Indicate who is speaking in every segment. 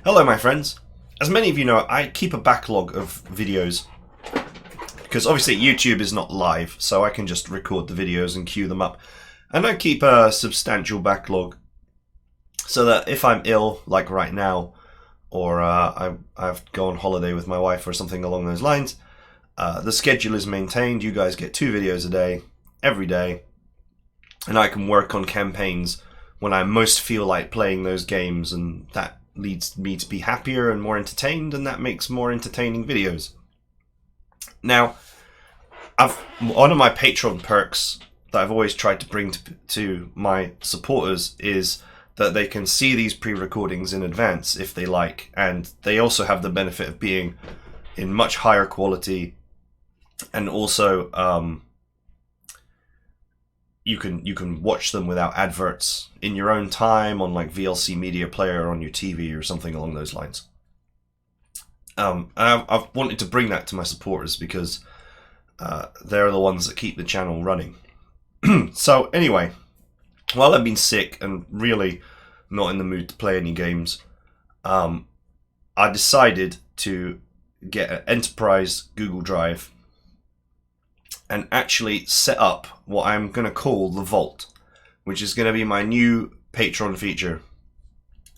Speaker 1: Hello my friends. As many of you know, I keep a backlog of videos because obviously YouTube is not live, so I can just record the videos and queue them up. And I keep a substantial backlog so that if I'm ill, like right now, or I have to go on holiday with my wife or something along those lines, the schedule is maintained. You guys get 2 videos a day, every day, and I can work on campaigns when I most feel like playing those games, and that leads me to be happier and more entertained, and that makes more entertaining videos. Now, one of my Patreon perks that I've always tried to bring to my supporters is that they can see these pre-recordings in advance if they like, and they also have the benefit of being in much higher quality, and also you can watch them without adverts in your own time on like VLC Media Player on your TV or something along those lines. I've wanted to bring that to my supporters because they're the ones that keep the channel running. So anyway, while I've been sick and really not in the mood to play any games, I decided to get an enterprise Google Drive and actually set up what I'm going to call the Vault, which is going to be my new Patreon feature.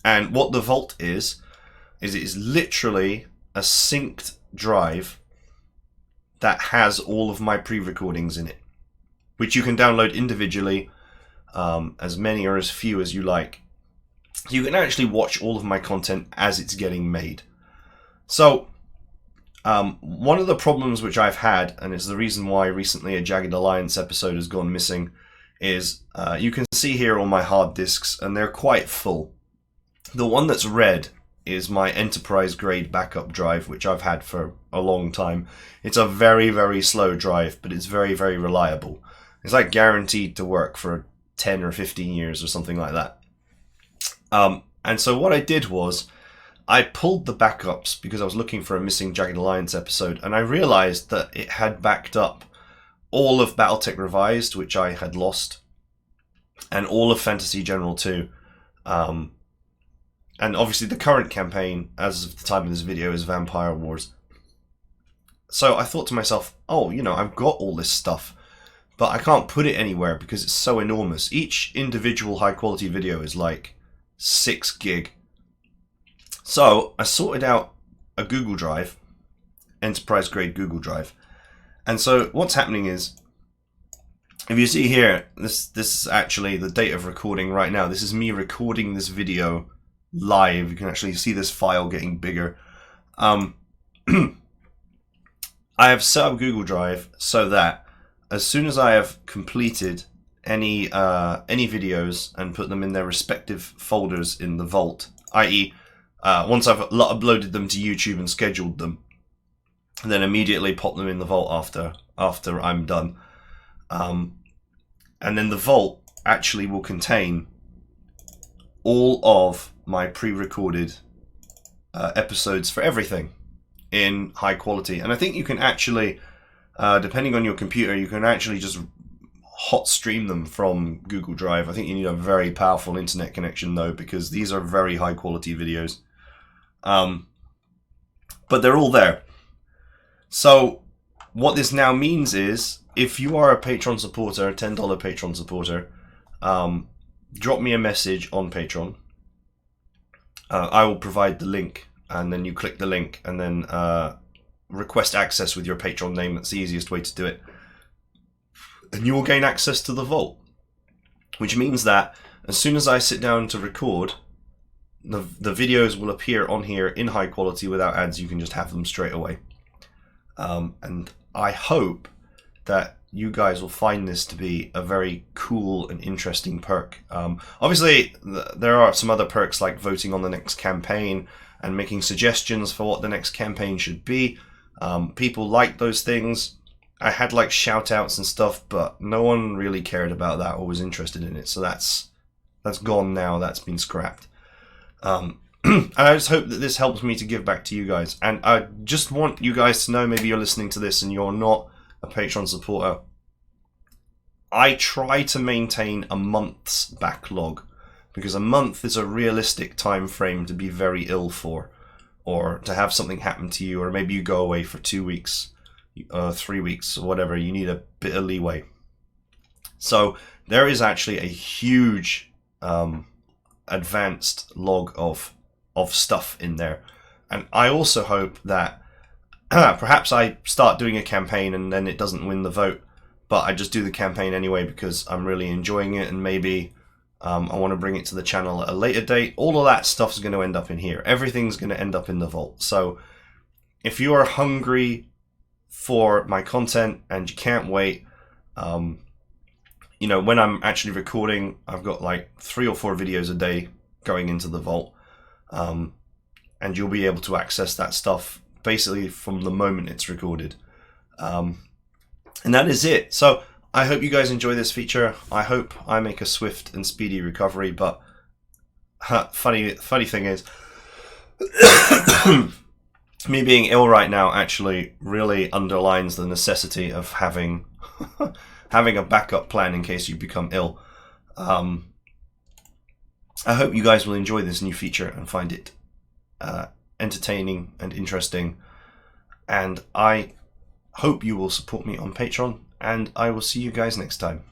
Speaker 1: And what the Vault is it is literally a synced drive that has all of my pre-recordings in it, which you can download individually, as many or as few as you like. You can actually watch all of my content as it's getting made. So one of the problems which I've had, and it's the reason why recently a Jagged Alliance episode has gone missing, is you can see here all my hard disks, and they're quite full. The one that's red is my enterprise grade backup drive, which I've had for a long time. It's a very, very slow drive, but it's very, very reliable. It's like guaranteed to work for 10 or 15 years or something like that. And so what I did was, I pulled the backups because I was looking for a missing Jagged Alliance episode, and I realized that it had backed up all of Battletech Revised, which I had lost, and all of Fantasy General 2. And obviously the current campaign, as of the time of this video, is Vampire Wars. So I thought to myself, oh, you know, I've got all this stuff, but I can't put it anywhere because it's so enormous. Each individual high quality video is like 6 gig. So I sorted out a Google Drive, enterprise grade Google Drive. And so what's happening is, if you see here, this is actually the date of recording right now. This is me recording this video live. You can actually see this file getting bigger. I have set up Google Drive so that as soon as I have completed any videos and put them in their respective folders in the Vault, i.e. Once I've uploaded them to YouTube and scheduled them, and then immediately pop them in the Vault after I'm done. And then the Vault actually will contain all of my pre-recorded episodes for everything in high quality. And I think you can actually, depending on your computer, you can actually just hot stream them from Google Drive. I think you need a very powerful internet connection though, because these are very high quality videos. But they're all there. So what this now means is, if you are a Patreon supporter, a $10 Patreon supporter, drop me a message on Patreon. I will provide the link, and then you click the link and then request access with your Patreon name. That's the easiest way to do it. And you will gain access to the Vault, which means that as soon as I sit down to record, the videos will appear on here in high quality without ads. You can just have them straight away. And I hope that you guys will find this to be a very cool and interesting perk. Obviously, there are some other perks like voting on the next campaign and making suggestions for what the next campaign should be. People like those things. I had like shout outs and stuff, but no one really cared about that or was interested in it. So that's gone now. That's been scrapped. And I just hope that this helps me to give back to you guys. And I just want you guys to know, maybe you're listening to this and you're not a Patreon supporter. I try to maintain a month's backlog because a month is a realistic time frame to be very ill for, or to have something happen to you, or maybe you go away for 2 weeks, 3 weeks, or whatever. You need a bit of leeway. So there is actually a huge advanced log of stuff in there, and I also hope that perhaps I start doing a campaign and then it doesn't win the vote, but I just do the campaign anyway because I'm really enjoying it, and maybe I want to bring it to the channel at a later date. All of that stuff's going to end up in here. Everything's going to end up in the vault. So if you are hungry for my content and you can't wait, you know, when I'm actually recording, I've got like 3 or 4 videos a day going into the vault, and you'll be able to access that stuff basically from the moment it's recorded. And that is it. So I hope you guys enjoy this feature. I hope I make a swift and speedy recovery, but funny thing is, me being ill right now actually really underlines the necessity of having having a backup plan in case you become ill. I hope you guys will enjoy this new feature and find it entertaining and interesting, and I hope you will support me on Patreon, and I will see you guys next time.